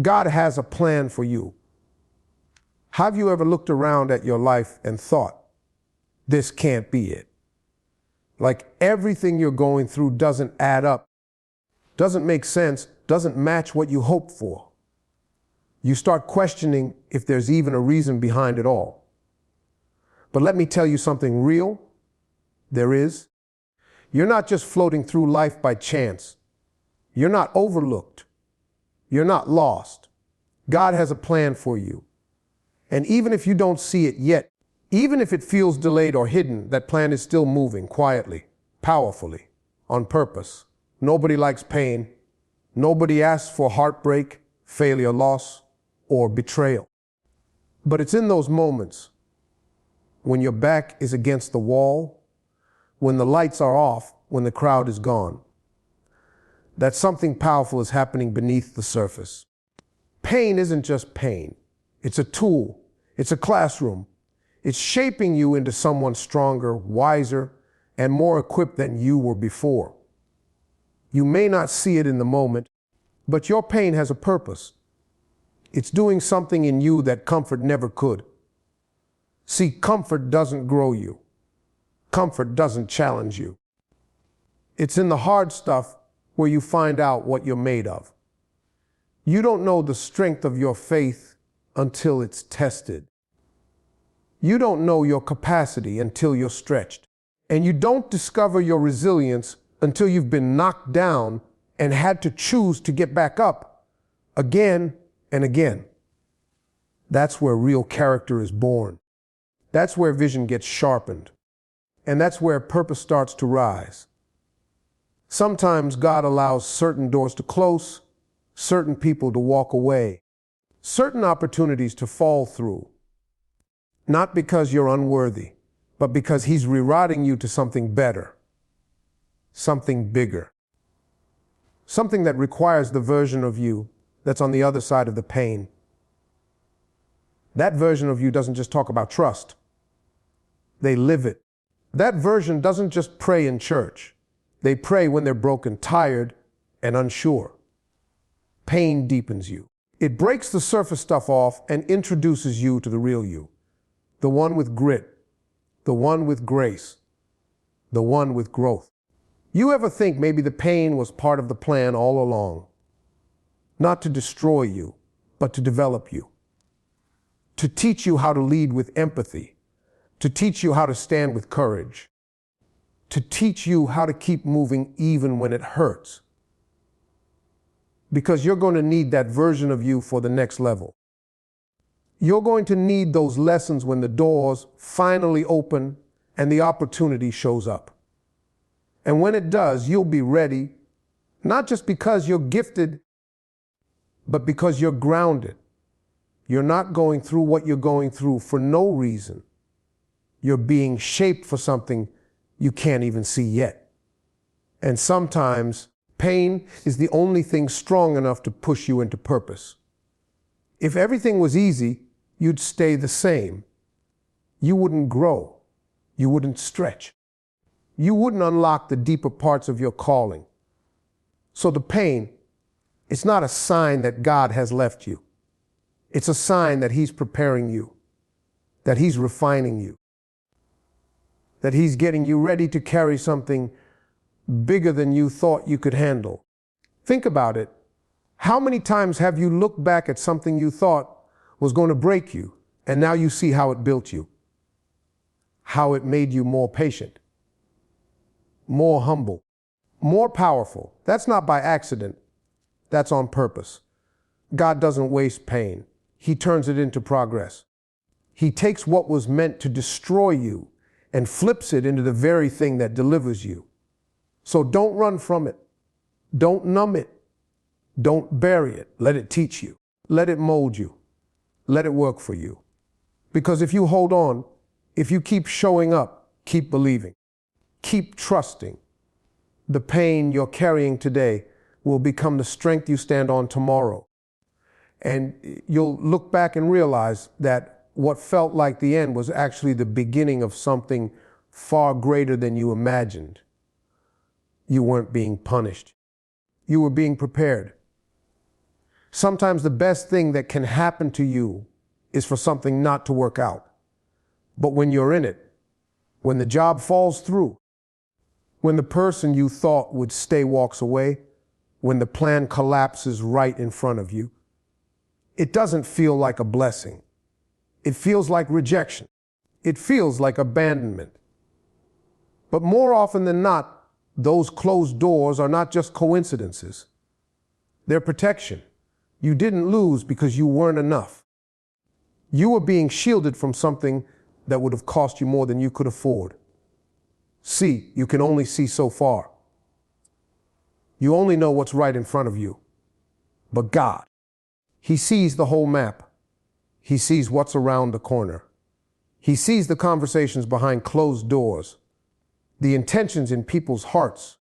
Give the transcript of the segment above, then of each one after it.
God has a plan for you. Have you ever looked around at your life and thought, this can't be it? Like everything you're going through doesn't add up, doesn't make sense, doesn't match what you hoped for. You start questioning if there's even a reason behind it all. But let me tell you something real. There is. You're not just floating through life by chance. You're not overlooked. You're not lost. God has a plan for you. And even if you don't see it yet, even if it feels delayed or hidden, that plan is still moving quietly, powerfully, on purpose. Nobody likes pain. Nobody asks for heartbreak, failure, loss, or betrayal. But it's in those moments when your back is against the wall, when the lights are off, when the crowd is gone, that something powerful is happening beneath the surface. Pain isn't just pain. It's a tool. It's a classroom. It's shaping you into someone stronger, wiser, and more equipped than you were before. You may not see it in the moment, but your pain has a purpose. It's doing something in you that comfort never could. See, comfort doesn't grow you. Comfort doesn't challenge you. It's in the hard stuff where you find out what you're made of. You don't know the strength of your faith until it's tested. You don't know your capacity until you're stretched. And you don't discover your resilience until you've been knocked down and had to choose to get back up again and again. That's where real character is born. That's where vision gets sharpened. And that's where purpose starts to rise. Sometimes God allows certain doors to close, certain people to walk away, certain opportunities to fall through. Not because you're unworthy, but because He's rewriting you to something better, something bigger, something that requires the version of you that's on the other side of the pain. That version of you doesn't just talk about trust. They live it. That version doesn't just pray in church. They pray when they're broken, tired, and unsure. Pain deepens you. It breaks the surface stuff off and introduces you to the real you. The one with grit, the one with grace, the one with growth. You ever think maybe the pain was part of the plan all along? Not to destroy you, but to develop you. To teach you how to lead with empathy. To teach you how to stand with courage. To teach you how to keep moving even when it hurts. Because you're going to need that version of you for the next level. You're going to need those lessons when the doors finally open and the opportunity shows up. And when it does, you'll be ready, not just because you're gifted, but because you're grounded. You're not going through what you're going through for no reason. You're being shaped for something you can't even see yet. And sometimes pain is the only thing strong enough to push you into purpose. If everything was easy, you'd stay the same. You wouldn't grow. You wouldn't stretch. You wouldn't unlock the deeper parts of your calling. So the pain, it's not a sign that God has left you. It's a sign that He's preparing you, that He's refining you, that He's getting you ready to carry something bigger than you thought you could handle. Think about it. How many times have you looked back at something you thought was going to break you, and now you see how it built you, how it made you more patient, more humble, more powerful? That's not by accident. That's on purpose. God doesn't waste pain. He turns it into progress. He takes what was meant to destroy you and flips it into the very thing that delivers you. So don't run from it. Don't numb it. Don't bury it. Let it teach you. Let it mold you. Let it work for you. Because if you hold on, if you keep showing up, keep believing, keep trusting, the pain you're carrying today will become the strength you stand on tomorrow. And you'll look back and realize that what felt like the end was actually the beginning of something far greater than you imagined. You weren't being punished. You were being prepared. Sometimes the best thing that can happen to you is for something not to work out. But when you're in it, when the job falls through, when the person you thought would stay walks away, when the plan collapses right in front of you, it doesn't feel like a blessing. It feels like rejection. It feels like abandonment. But more often than not, those closed doors are not just coincidences. They're protection. You didn't lose because you weren't enough. You were being shielded from something that would have cost you more than you could afford. See, you can only see so far. You only know what's right in front of you. But God, He sees the whole map. He sees what's around the corner. He sees the conversations behind closed doors, the intentions in people's hearts,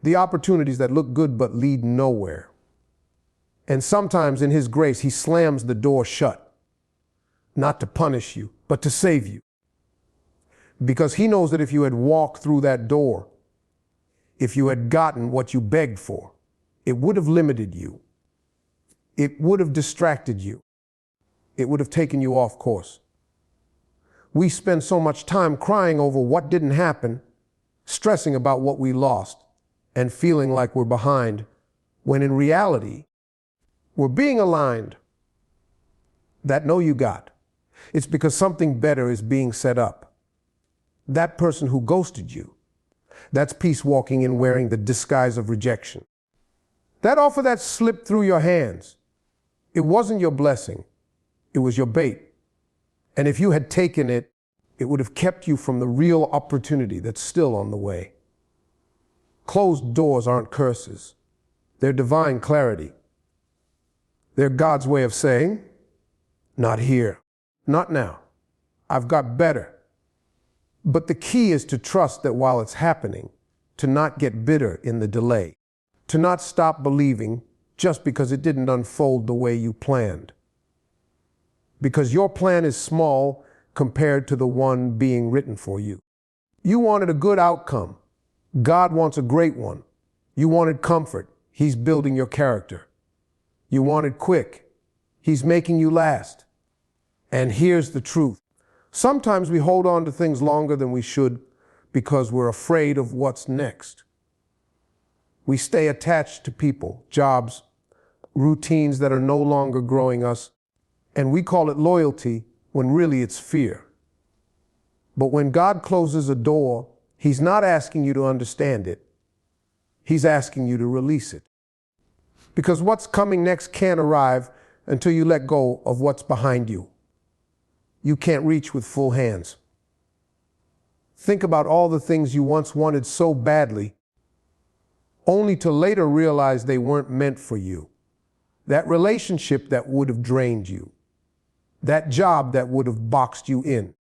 the opportunities that look good but lead nowhere. And sometimes in His grace, He slams the door shut, not to punish you, but to save you. Because He knows that if you had walked through that door, if you had gotten what you begged for, it would have limited you. It would have distracted you. It would have taken you off course. We spend so much time crying over what didn't happen, stressing about what we lost, and feeling like we're behind, when in reality, we're being aligned. That no you got. It's because something better is being set up. That person who ghosted you, that's peace walking in wearing the disguise of rejection. That offer that slipped through your hands, it wasn't your blessing, it was your bait. And if you had taken it, it would have kept you from the real opportunity that's still on the way. Closed doors aren't curses. They're divine clarity. They're God's way of saying, not here, not now. I've got better. But the key is to trust that while it's happening, to not get bitter in the delay, to not stop believing just because it didn't unfold the way you planned. Because your plan is small compared to the one being written for you. You wanted a good outcome. God wants a great one. You wanted comfort. He's building your character. You wanted quick. He's making you last. And here's the truth. Sometimes we hold on to things longer than we should because we're afraid of what's next. We stay attached to people, jobs, routines that are no longer growing us, and we call it loyalty when really it's fear. But when God closes a door, He's not asking you to understand it. He's asking you to release it. Because what's coming next can't arrive until you let go of what's behind you. You can't reach with full hands. Think about all the things you once wanted so badly, only to later realize they weren't meant for you. That relationship that would have drained you. That job that would have boxed you in.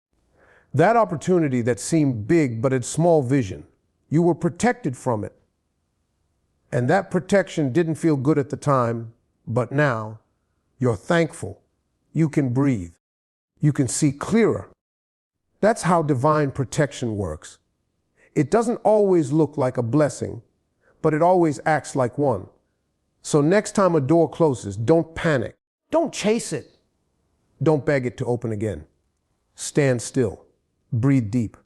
That opportunity that seemed big but had small vision. You were protected from it. And that protection didn't feel good at the time, but now you're thankful. You can breathe. You can see clearer. That's how divine protection works. It doesn't always look like a blessing, but it always acts like one. So next time a door closes, don't panic. Don't chase it. Don't beg it to open again. Stand still, breathe deep,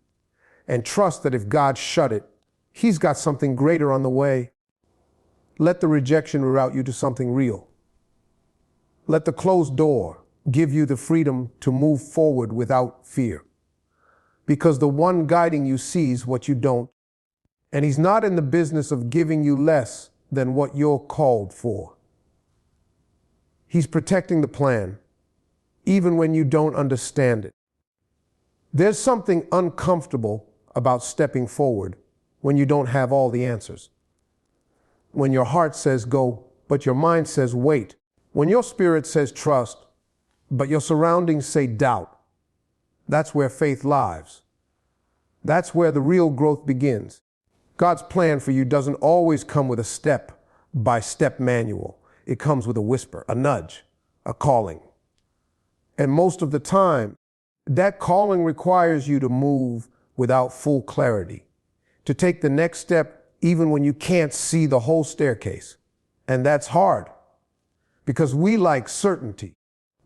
and trust that if God shut it, He's got something greater on the way. Let the rejection reroute you to something real. Let the closed door give you the freedom to move forward without fear. Because the one guiding you sees what you don't, and He's not in the business of giving you less than what you're called for. He's protecting the plan, even when you don't understand it. There's something uncomfortable about stepping forward when you don't have all the answers. When your heart says go, but your mind says wait. When your spirit says trust, but your surroundings say doubt. That's where faith lives. That's where the real growth begins. God's plan for you doesn't always come with a step-by-step manual. It comes with a whisper, a nudge, a calling. And most of the time, that calling requires you to move without full clarity, to take the next step even when you can't see the whole staircase. And that's hard. because we like certainty.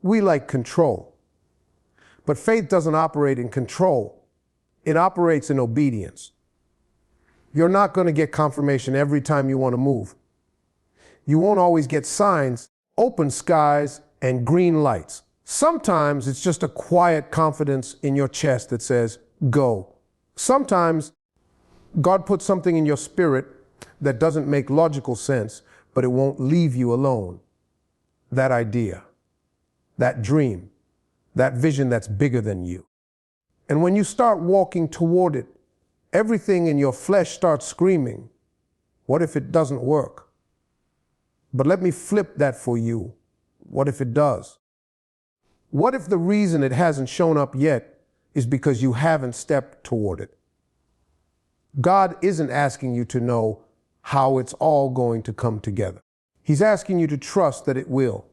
We like control. But faith doesn't operate in control. It operates in obedience. You're not going to get confirmation every time you want to move. You won't always get signs, open skies, and green lights. Sometimes it's just a quiet confidence in your chest that says, go. Sometimes God puts something in your spirit that doesn't make logical sense, but it won't leave you alone. That idea, that dream, that vision that's bigger than you. And when you start walking toward it, everything in your flesh starts screaming, what if it doesn't work? But let me flip that for you. What if it does? What if the reason it hasn't shown up yet is because you haven't stepped toward it? God isn't asking you to know how it's all going to come together. He's asking you to trust that it will.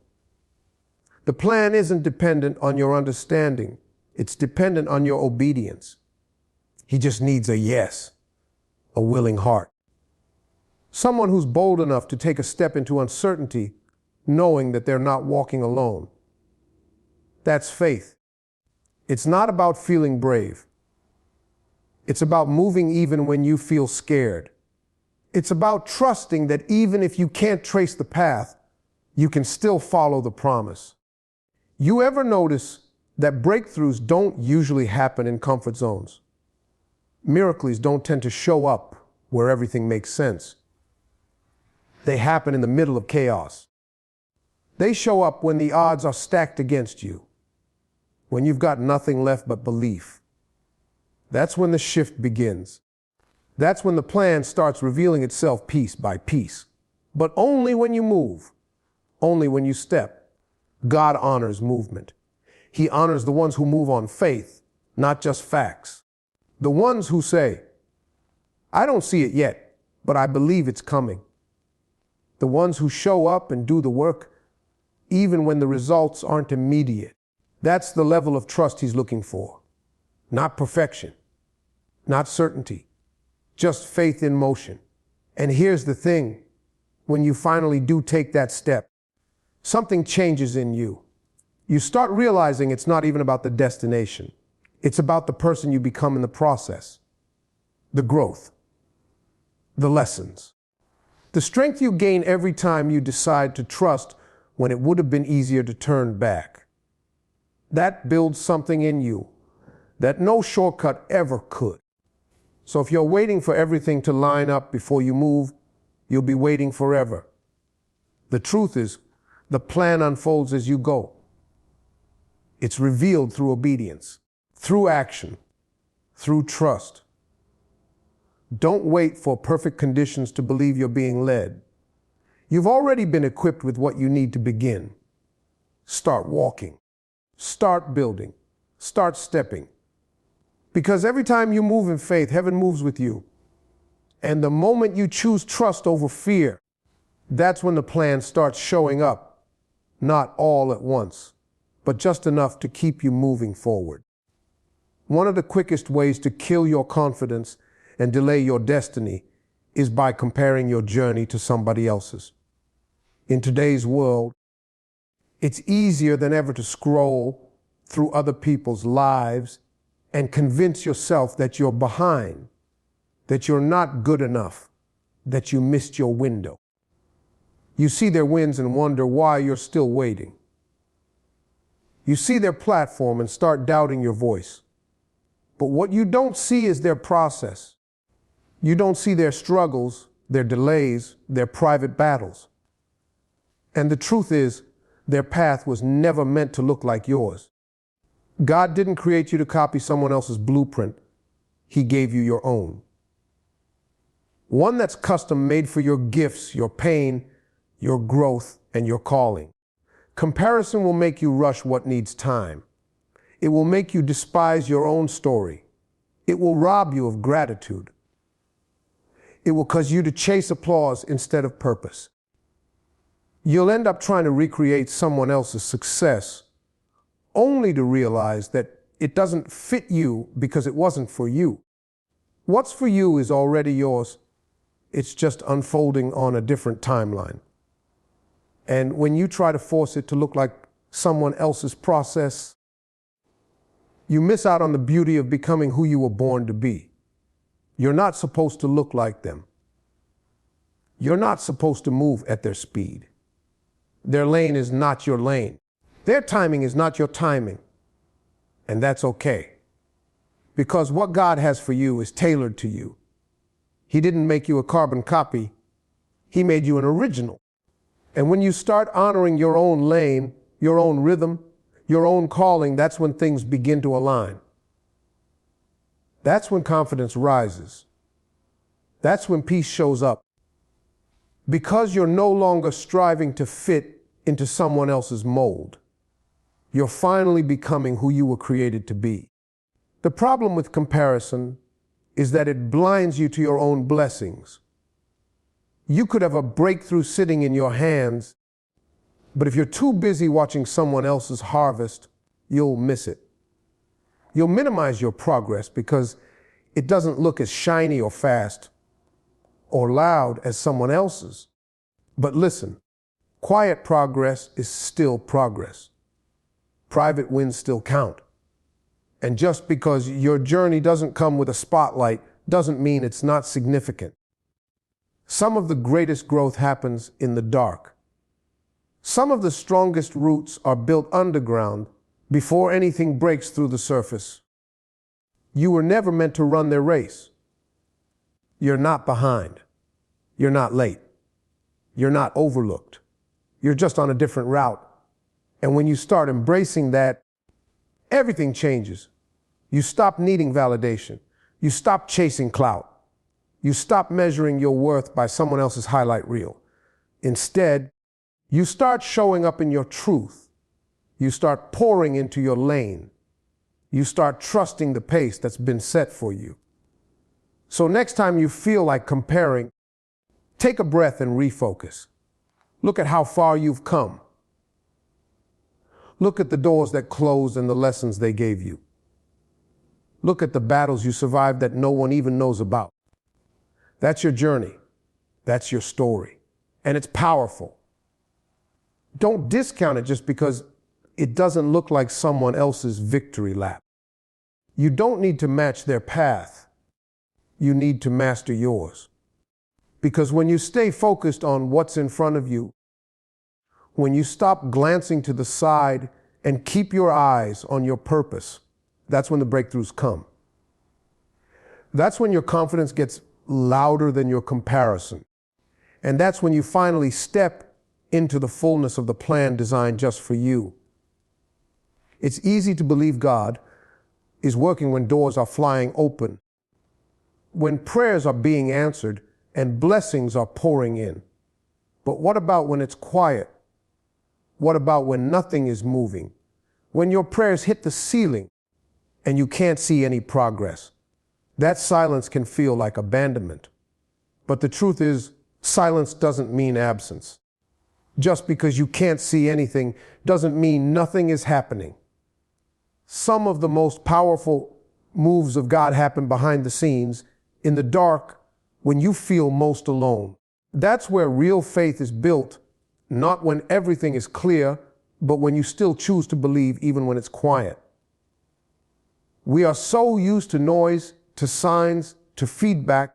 The plan isn't dependent on your understanding. It's dependent on your obedience. He just needs a yes, a willing heart. Someone who's bold enough to take a step into uncertainty, knowing that they're not walking alone. That's faith. It's not about feeling brave. It's about moving even when you feel scared. It's about trusting that even if you can't trace the path, you can still follow the promise. You ever notice that breakthroughs don't usually happen in comfort zones? Miracles don't tend to show up where everything makes sense. They happen in the middle of chaos. They show up when the odds are stacked against you, when you've got nothing left but belief. That's when the shift begins. That's when the plan starts revealing itself piece by piece. But only when you move, only when you step. God honors movement. He honors the ones who move on faith, not just facts. The ones who say, I don't see it yet, but I believe it's coming. The ones who show up and do the work, even when the results aren't immediate. That's the level of trust he's looking for. Not perfection, not certainty, just faith in motion. And here's the thing, when you finally do take that step, something changes in you. You start realizing it's not even about the destination. It's about the person you become in the process, the growth, the lessons, the strength you gain every time you decide to trust when it would have been easier to turn back. That builds something in you that no shortcut ever could. So if you're waiting for everything to line up before you move, you'll be waiting forever. The truth is, the plan unfolds as you go. It's revealed through obedience, through action, through trust. Don't wait for perfect conditions to believe you're being led. You've already been equipped with what you need to begin. Start walking. Start building. Start stepping. Because every time you move in faith, heaven moves with you. And the moment you choose trust over fear, that's when the plan starts showing up. Not all at once, but just enough to keep you moving forward. One of the quickest ways to kill your confidence and delay your destiny is by comparing your journey to somebody else's. In today's world, it's easier than ever to scroll through other people's lives and convince yourself that you're behind, that you're not good enough, that you missed your window. You see their wins and wonder why you're still waiting. You see their platform and start doubting your voice. But what you don't see is their process. You don't see their struggles, their delays, their private battles. And the truth is, their path was never meant to look like yours. God didn't create you to copy someone else's blueprint. He gave you your own. One that's custom made for your gifts, your pain, your growth, and your calling. Comparison will make you rush what needs time. It will make you despise your own story. It will rob you of gratitude. It will cause you to chase applause instead of purpose. You'll end up trying to recreate someone else's success, only to realize that it doesn't fit you because it wasn't for you. What's for you is already yours. It's just unfolding on a different timeline. And when you try to force it to look like someone else's process, you miss out on the beauty of becoming who you were born to be. You're not supposed to look like them. You're not supposed to move at their speed. Their lane is not your lane. Their timing is not your timing. And that's okay. Because what God has for you is tailored to you. He didn't make you a carbon copy. He made you an original. And when you start honoring your own lane, your own rhythm, your own calling, that's when things begin to align. That's when confidence rises. That's when peace shows up. Because you're no longer striving to fit into someone else's mold. You're finally becoming who you were created to be. The problem with comparison is that it blinds you to your own blessings. You could have a breakthrough sitting in your hands, but if you're too busy watching someone else's harvest, you'll miss it. You'll minimize your progress because it doesn't look as shiny or fast or loud as someone else's. But listen, quiet progress is still progress. Private wins still count. And just because your journey doesn't come with a spotlight doesn't mean it's not significant. Some of the greatest growth happens in the dark. Some of the strongest roots are built underground before anything breaks through the surface. You were never meant to run their race. You're not behind. You're not late. You're not overlooked. You're just on a different route. And when you start embracing that, everything changes. You stop needing validation. You stop chasing clout. You stop measuring your worth by someone else's highlight reel. Instead, you start showing up in your truth. You start pouring into your lane. You start trusting the pace that's been set for you. So next time you feel like comparing, take a breath and refocus. Look at how far you've come. Look at the doors that closed and the lessons they gave you. Look at the battles you survived that no one even knows about. That's your journey. That's your story. And it's powerful. Don't discount it just because it doesn't look like someone else's victory lap. You don't need to match their path. You need to master yours. Because when you stay focused on what's in front of you, when you stop glancing to the side and keep your eyes on your purpose, that's when the breakthroughs come. That's when your confidence gets louder than your comparison. And that's when you finally step into the fullness of the plan designed just for you. It's easy to believe God is working when doors are flying open, when prayers are being answered and blessings are pouring in. But what about when it's quiet? What about when nothing is moving? When your prayers hit the ceiling and you can't see any progress? That silence can feel like abandonment. But the truth is, silence doesn't mean absence. Just because you can't see anything doesn't mean nothing is happening. Some of the most powerful moves of God happen behind the scenes, in the dark, when you feel most alone. That's where real faith is built, not when everything is clear, but when you still choose to believe even when it's quiet. We are so used to noise, to signs, to feedback,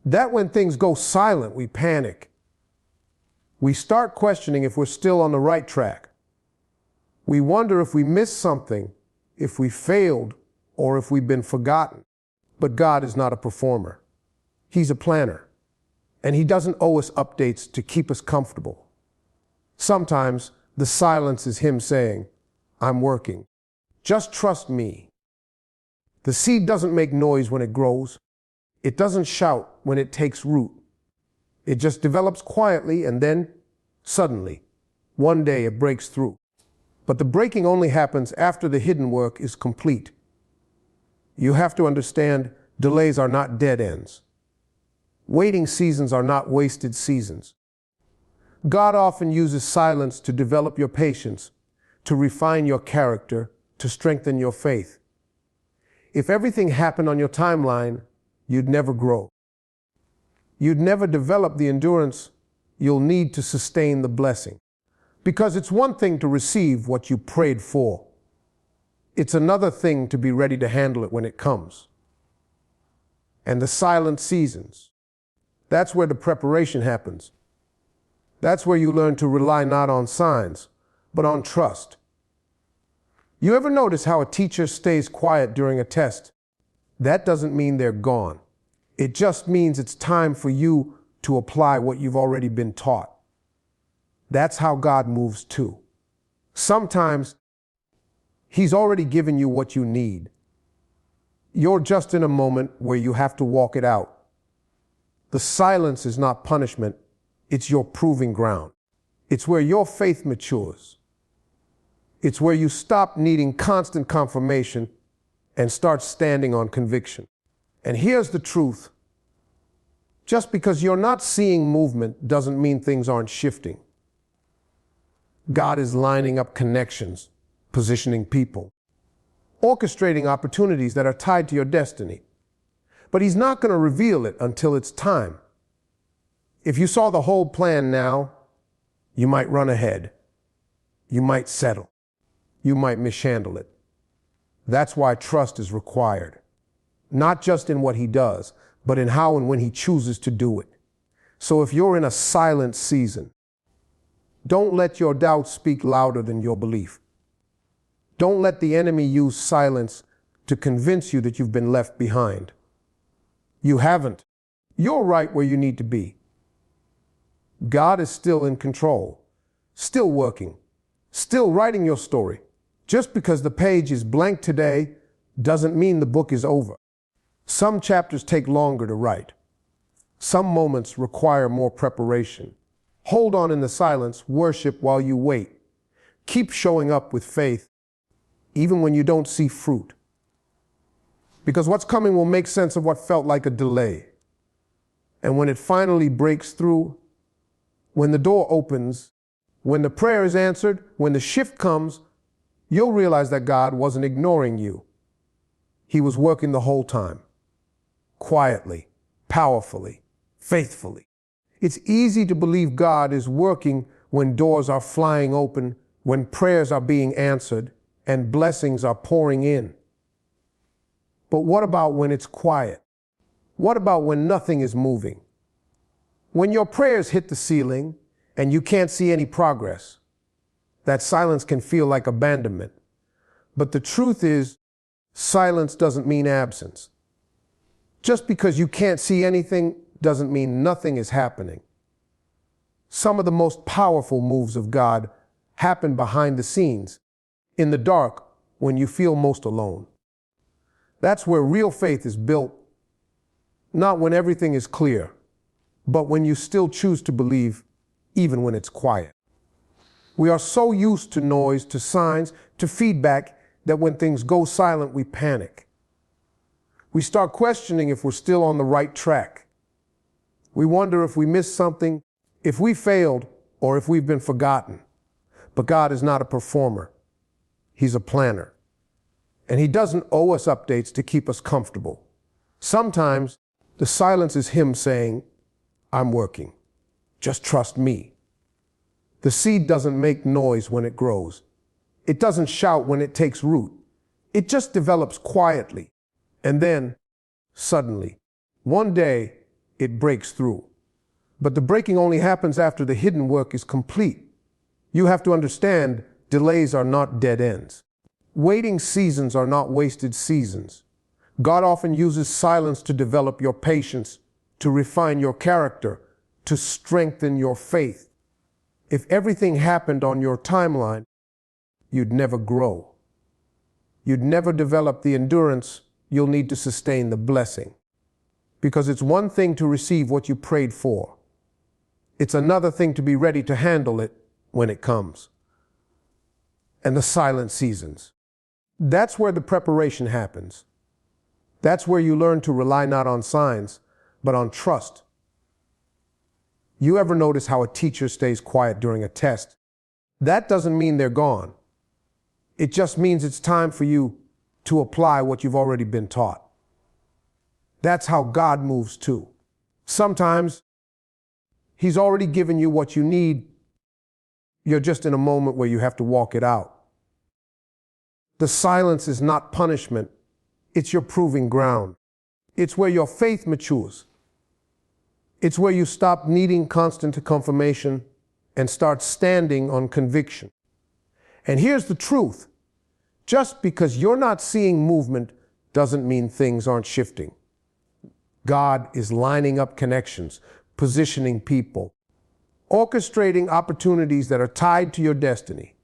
that when things go silent, we panic. We start questioning if we're still on the right track. We wonder if we missed something, if we failed, or if we've been forgotten. But God is not a performer. He's a planner. And He doesn't owe us updates to keep us comfortable. Sometimes the silence is Him saying, I'm working. Just trust me. The seed doesn't make noise when it grows. It doesn't shout when it takes root. It just develops quietly, and then, suddenly, one day it breaks through. But the breaking only happens after the hidden work is complete. You have to understand, delays are not dead ends. Waiting seasons are not wasted seasons. God often uses silence to develop your patience, to refine your character, to strengthen your faith. If everything happened on your timeline, you'd never grow. You'd never develop the endurance you'll need to sustain the blessing. Because it's one thing to receive what you prayed for. It's another thing to be ready to handle it when it comes. And the silent seasons, that's where the preparation happens. That's where you learn to rely not on signs, but on trust. You ever notice how a teacher stays quiet during a test? That doesn't mean they're gone. It just means it's time for you to apply what you've already been taught. That's how God moves too. Sometimes He's already given you what you need. You're just in a moment where you have to walk it out. The silence is not punishment, it's your proving ground. It's where your faith matures. It's where you stop needing constant confirmation and start standing on conviction. And here's the truth. Just because you're not seeing movement doesn't mean things aren't shifting. God is lining up connections, positioning people, orchestrating opportunities that are tied to your destiny. But He's not going to reveal it until it's time. If you saw the whole plan now, you might run ahead. You might settle. You might mishandle it. That's why trust is required. Not just in what He does, but in how and when He chooses to do it. So if you're in a silent season, don't let your doubt speak louder than your belief. Don't let the enemy use silence to convince you that you've been left behind. You haven't. You're right where you need to be. God is still in control, still working, still writing your story. Just because the page is blank today doesn't mean the book is over. Some chapters take longer to write. Some moments require more preparation. Hold on in the silence, worship while you wait. Keep showing up with faith, even when you don't see fruit. Because what's coming will make sense of what felt like a delay. And when it finally breaks through, when the door opens, when the prayer is answered, when the shift comes, you'll realize that God wasn't ignoring you. He was working the whole time. Quietly, powerfully, faithfully. It's easy to believe God is working when doors are flying open, when prayers are being answered, and blessings are pouring in. But what about when it's quiet? What about when nothing is moving? When your prayers hit the ceiling and you can't see any progress, that silence can feel like abandonment. But the truth is, silence doesn't mean absence. Just because you can't see anything doesn't mean nothing is happening. Some of the most powerful moves of God happen behind the scenes, in the dark, when you feel most alone. That's where real faith is built, not when everything is clear, but when you still choose to believe, even when it's quiet. We are so used to noise, to signs, to feedback, that when things go silent, we panic. We start questioning if we're still on the right track. We wonder if we missed something, if we failed, or if we've been forgotten. But God is not a performer. He's a planner. And He doesn't owe us updates to keep us comfortable. Sometimes the silence is Him saying, I'm working. Just trust me. The seed doesn't make noise when it grows. It doesn't shout when it takes root. It just develops quietly. And then, suddenly, one day, it breaks through. But the breaking only happens after the hidden work is complete. You have to understand, delays are not dead ends. Waiting seasons are not wasted seasons. God often uses silence to develop your patience, to refine your character, to strengthen your faith. If everything happened on your timeline, you'd never grow. You'd never develop the endurance you'll need to sustain the blessing. Because it's one thing to receive what you prayed for. It's another thing to be ready to handle it when it comes. And the silent seasons. That's where the preparation happens. That's where you learn to rely not on signs, but on trust. You ever notice how a teacher stays quiet during a test? That doesn't mean they're gone. It just means it's time for you to apply what you've already been taught. That's how God moves too. Sometimes He's already given you what you need, You're just in a moment where you have to walk it out. The silence is not punishment. It's your proving ground. It's where your faith matures. It's where you stop needing constant confirmation and start standing on conviction. And here's the truth. Just because you're not seeing movement doesn't mean things aren't shifting. God is lining up connections, positioning people, orchestrating opportunities that are tied to your destiny.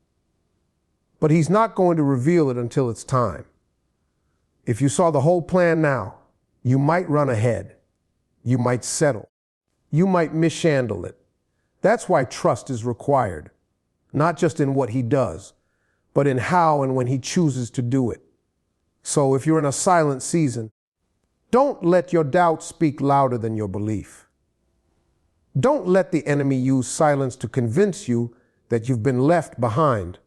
But He's not going to reveal it until it's time. If you saw the whole plan now, you might run ahead. You might settle. You might mishandle it. That's why trust is required, not just in what He does, but in how and when He chooses to do it. So if you're in a silent season, don't let your doubt speak louder than your belief. Don't let the enemy use silence to convince you that you've been left behind.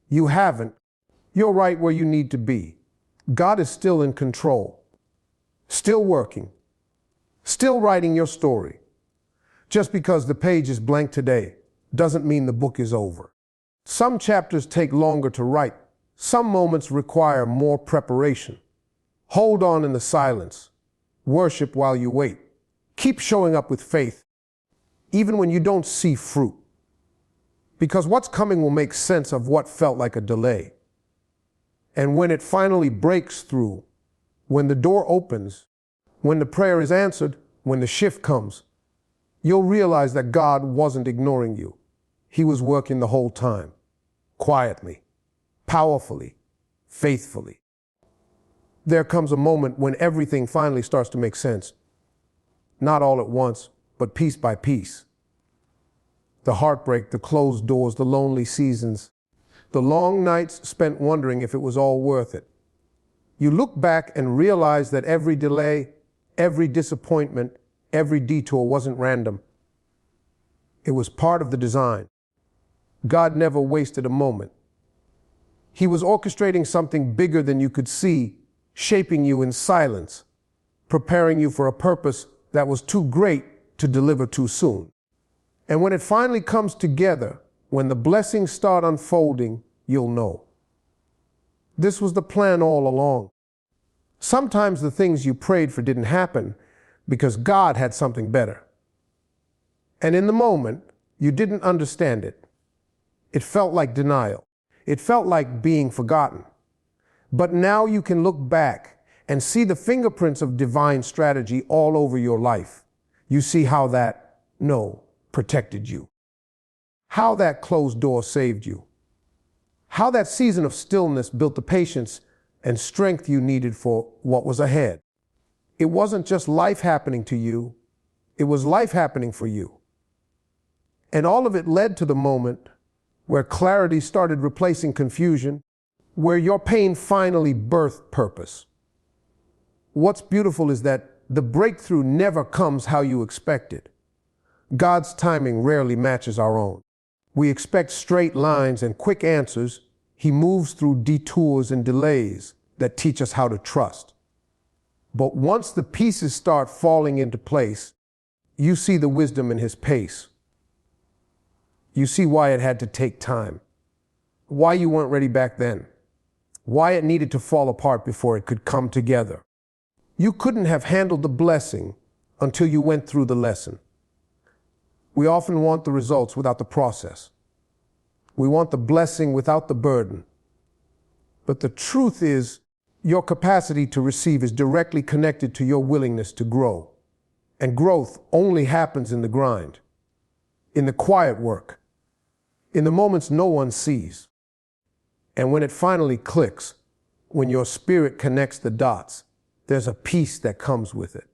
You haven't. You're right where you need to be. God is still in control, still working, still writing your story. Just because the page is blank today doesn't mean the book is over. Some chapters take longer to write. Some moments require more preparation. Hold on in the silence. Worship while you wait. Keep showing up with faith, even when you don't see fruit. Because what's coming will make sense of what felt like a delay. And when it finally breaks through, when the door opens, when the prayer is answered, when the shift comes, you'll realize that God wasn't ignoring you. He was working the whole time, quietly, powerfully, faithfully. There comes a moment when everything finally starts to make sense. Not all at once, but piece by piece. The heartbreak, the closed doors, the lonely seasons, the long nights spent wondering if it was all worth it. You look back and realize that every delay, every disappointment, every detour wasn't random. It was part of the design. God never wasted a moment. He was orchestrating something bigger than you could see, shaping you in silence, preparing you for a purpose that was too great to deliver too soon. And when it finally comes together, when the blessings start unfolding, you'll know. This was the plan all along. Sometimes the things you prayed for didn't happen because God had something better. And in the moment, you didn't understand it. It felt like denial. It felt like being forgotten. But now you can look back and see the fingerprints of divine strategy all over your life. You see how that no protected you, how that closed door saved you, how that season of stillness built the patience and strength you needed for what was ahead. It wasn't just life happening to you, it was life happening for you. And all of it led to the moment where clarity started replacing confusion, where your pain finally birthed purpose. What's beautiful is that the breakthrough never comes how you expected. God's timing rarely matches our own. We expect straight lines and quick answers. He moves through detours and delays that teach us how to trust. But once the pieces start falling into place, you see the wisdom in His pace. You see why it had to take time, why you weren't ready back then, why it needed to fall apart before it could come together. You couldn't have handled the blessing until you went through the lesson. We often want the results without the process. We want the blessing without the burden. But the truth is, your capacity to receive is directly connected to your willingness to grow. And growth only happens in the grind, in the quiet work, in the moments no one sees. And when it finally clicks, when your spirit connects the dots, there's a peace that comes with it.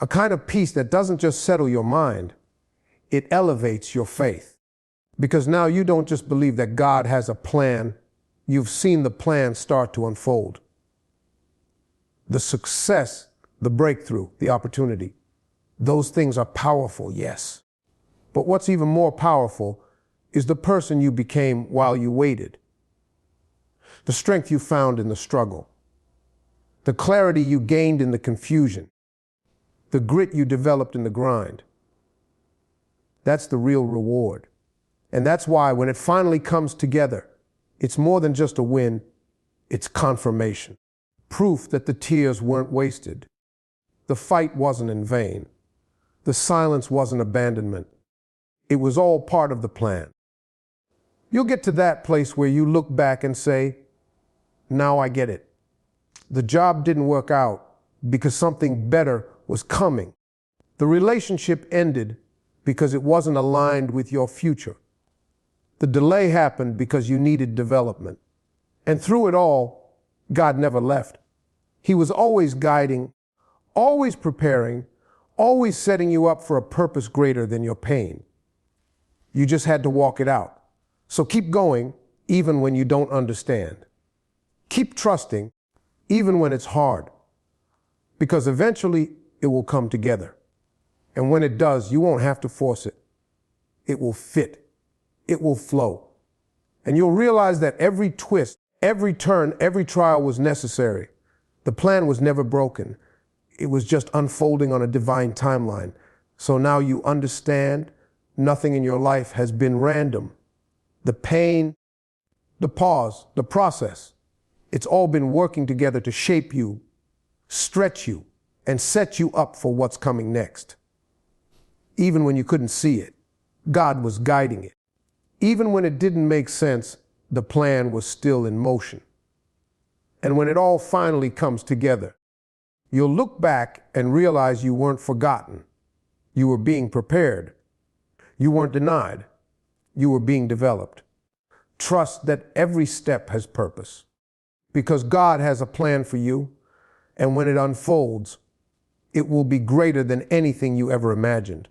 A kind of peace that doesn't just settle your mind, it elevates your faith. Because now you don't just believe that God has a plan, you've seen the plan start to unfold. The success, the breakthrough, the opportunity, those things are powerful, yes. But what's even more powerful is the person you became while you waited. The strength you found in the struggle. The clarity you gained in the confusion. The grit you developed in the grind. That's the real reward. And that's why when it finally comes together, it's more than just a win, it's confirmation. Proof that the tears weren't wasted. The fight wasn't in vain. The silence wasn't abandonment. It was all part of the plan. You'll get to that place where you look back and say, now I get it. The job didn't work out because something better was coming. The relationship ended because it wasn't aligned with your future. The delay happened because you needed development. And through it all, God never left. He was always guiding, always preparing, always setting you up for a purpose greater than your pain. You just had to walk it out. So keep going, even when you don't understand. Keep trusting, even when it's hard. Because eventually, it will come together. And when it does, you won't have to force it. It will fit. It will flow. And you'll realize that every twist, every turn, every trial was necessary. The plan was never broken. It was just unfolding on a divine timeline. So now you understand nothing in your life has been random. The pain, the pause, the process, it's all been working together to shape you, stretch you, and set you up for what's coming next. Even when you couldn't see it, God was guiding it. Even when it didn't make sense, the plan was still in motion. And when it all finally comes together, you'll look back and realize you weren't forgotten. You were being prepared. You weren't denied. You were being developed. Trust that every step has purpose, because God has a plan for you, and when it unfolds, it will be greater than anything you ever imagined.